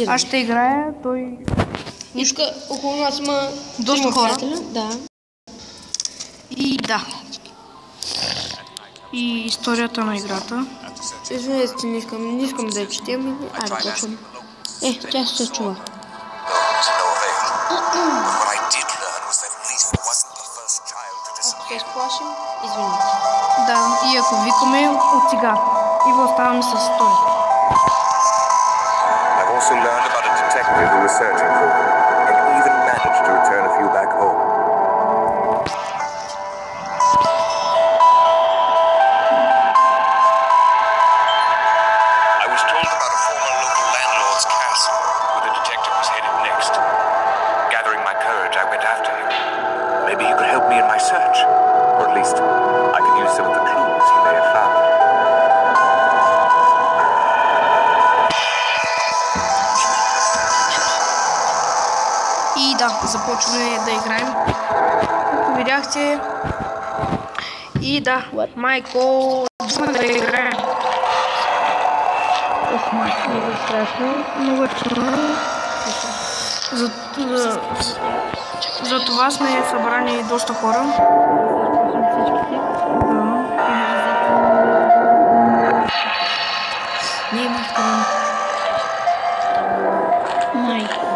Аз ще играя, той... Иска, около нас има доста хора. Да. И да. И историята на играта. Извинете, не искам да я четем. Айде, почвам. Тя се чува. Ако се изплашим, извинете. Да, и ако викаме от сега. И оставаме с историята. I've also learned about a detective who was searching for them, and even managed to return a few back home. I was told about a former local landlord's castle, where the detective was headed next. Gathering my courage, I went after him. Maybe he could help me in my search, or at least I could use some of the clues he may have found. И да, започваме да играем. Както видяхте. И да, Майко, да играем. Ох, Майко, много страшно. Много трудно. За това сме събрани доста хора. Не има страна. Майко.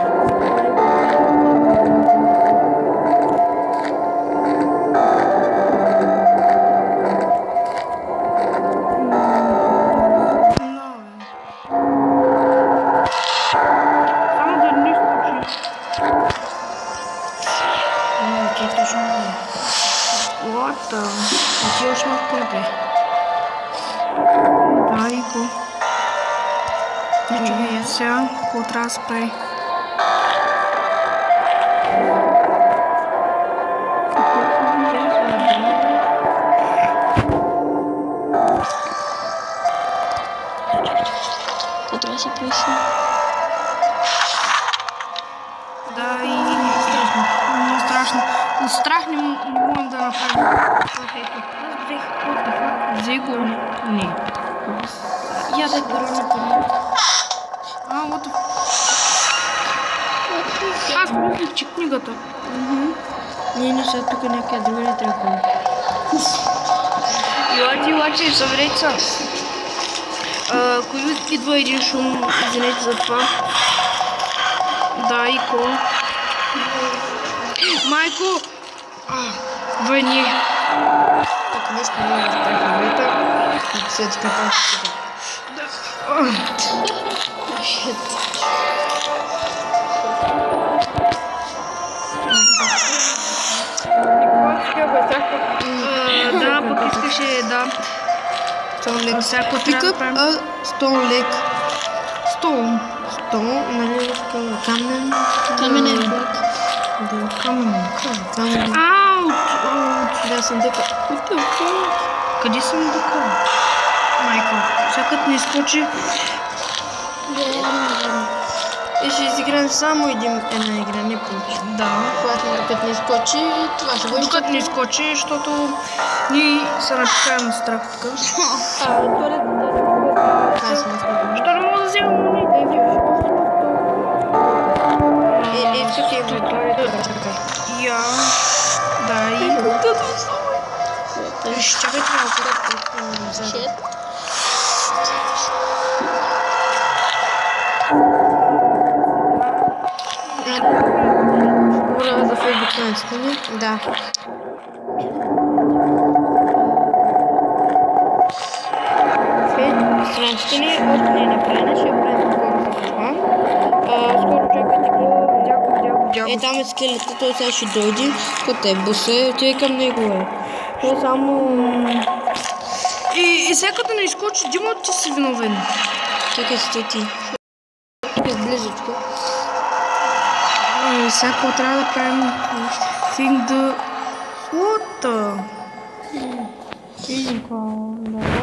Отиваш малко напред. Да, и го. Чакай, сега, какво трябва да се прави? Това трябва да се поясни. Да, и страшно. Много страшно. От страх не можем да направим. Взе го. Не. Я да го направя. Вот. Аз мисля, че книгата. Не, сега тук някакъв друга не трябва. Илачи, съберете се. Кой идва един шум, извинете за това. Да, Ико. Майко! Войни. Так, нещо не е в момента. И след това сега. Да, пък искаше, да. Столик. Всяко Пикъп, столик. Стол. Стол, нали, камен. Каменен блок. Да. Каменен. Да, съндъка. Къде съндъка? Майко, всякът не изкочи. И ще изиграем само една игра, не повече. Да. Когато не изкочи, това ще го изчакаме. Докато не изкочи, защото ние се напикаем на страх тук. Що не мога да вземам мони? Я. Да, и... Ще чакайте малко. Говоря за Facebook страницата ни? Да. Facebook страницата ни още не е направена, ще я правим това. Скоро чакайте го, видях. Там е скелета, той сега ще дойде. Къде е буса, отиде към него е. Той само... И сега като не изкочи, Димо, ти си виновен. Чакай си ти. Тук е близичко. И сега какво трябва да правим? Think the... What?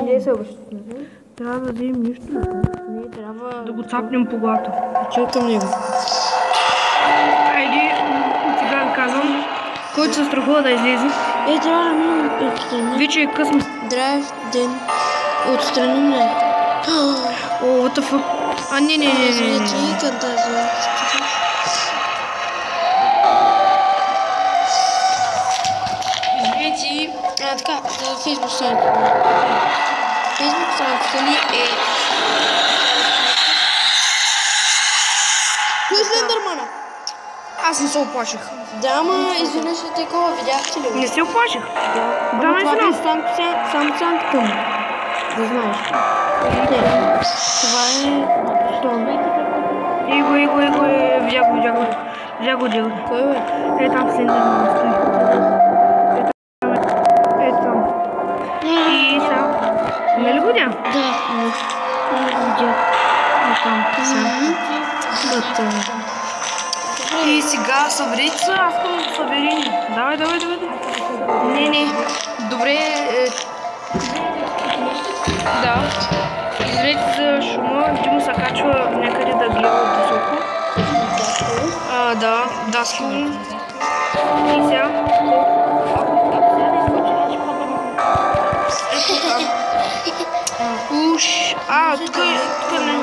Не се обръщате. Трябва да вземем нищо. Не, трябва... Да го цапнем по главата. Чел към него. Айде, от сега да казвам, който се страхува да излезе. Трябва да минем отстрани. Вече е късно. Здрав ден. Отстрани ме. О, what the fuck? А, не. Извинете, така, Фейсбук страницата. Фейсбук страницата ли е... Кой е Слендърмана? Аз не се оплаших. Да, ама изведнъж е такова, видяхте ли? Не се оплаших. Да, това е само санкта му. Да знаеш. Това е... Его, видя го. Кой бе? Е, там Слендърман стои. Е, там. И сега. Не ли го видя? Да. Не го видях. Е, там. И сега съберете се, аз искам да събери. Давай. Не. Добре. Да. Извинете за шума, Димо се качва някъде да гледа високо. Да, даскал. И сега. Ето там. Уж. Тук не.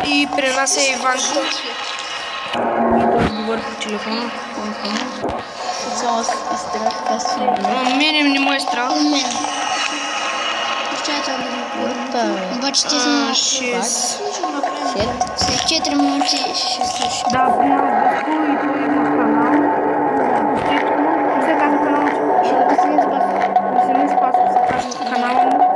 И при нас е Иванка. И да говори по телефона. Цяло страх, аз си. Мене не му е страх. Обаче те са 4 минути ще слушам. Да, при нас Дъско и той има канал. Не се казва канал, не се не спасва, се казва канала му.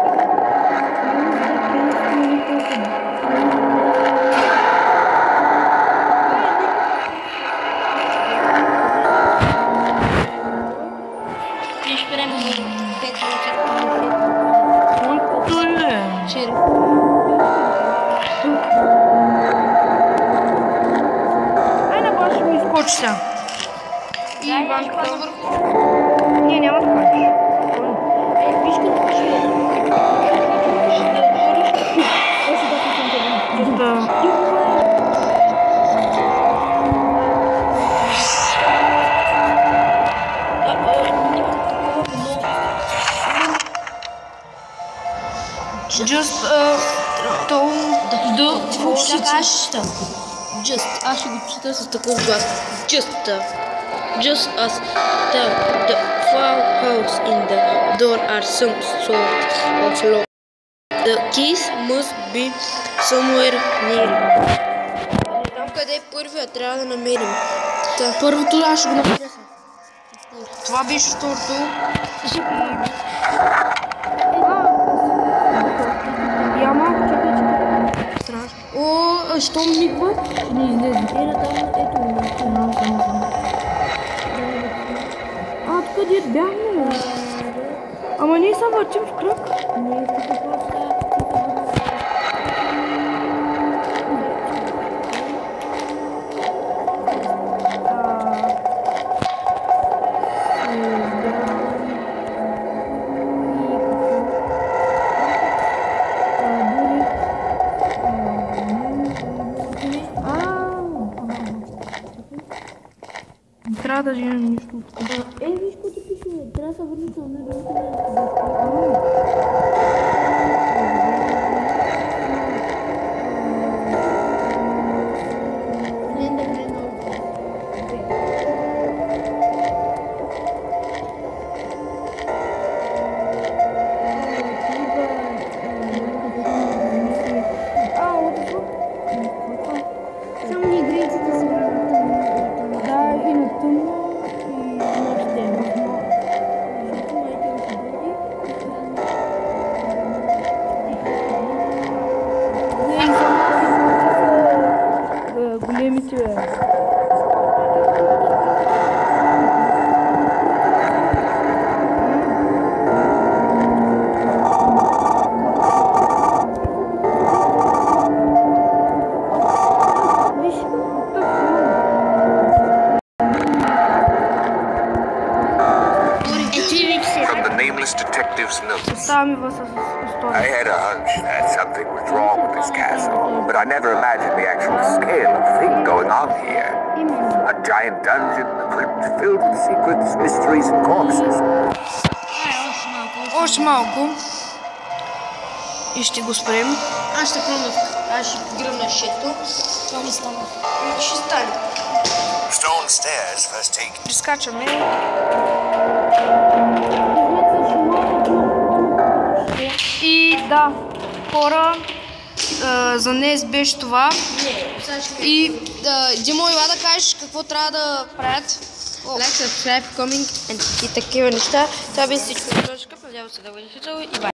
Сега. И Иванката. Не, няма да кажеш. Виж като ще Да. Just аз ще го чета с такъв глас. Just as the files in the door are some sort of lock. The keys must be somewhere near. Там къде е първия, трябва да намерим. Първото аз ще го направя. Това беше второто. Яма, чакай. Страшно. Що мигва? Ще не излезе. Там, ето. Тук дед бяхме. Ама ние се въртим в кръг. Трябва да вземем нищо от това. Виж какво пише. Трябва да се върнем на другото. Само игриците са Да, и на тъмно, и нощем. Големите detective's notes. I I had a hunch that something was wrong with this castle, but I never imagined the actual scale of the thing going on here. A giant dungeon, a crypt filled with secrets, mysteries, and corpses. Още малко. И ще го спрем. Аз ще пробвам. Аз ще гръмна шето. Това не става. Ще стане. Stone stairs first take. Прескачаме. И да, хора, за днес беше това. И Димо, ела да кажеш какво трябва да правят. Like, subscribe, comment и такива неща. Това беше всичко. Надявам се да бъде и бай.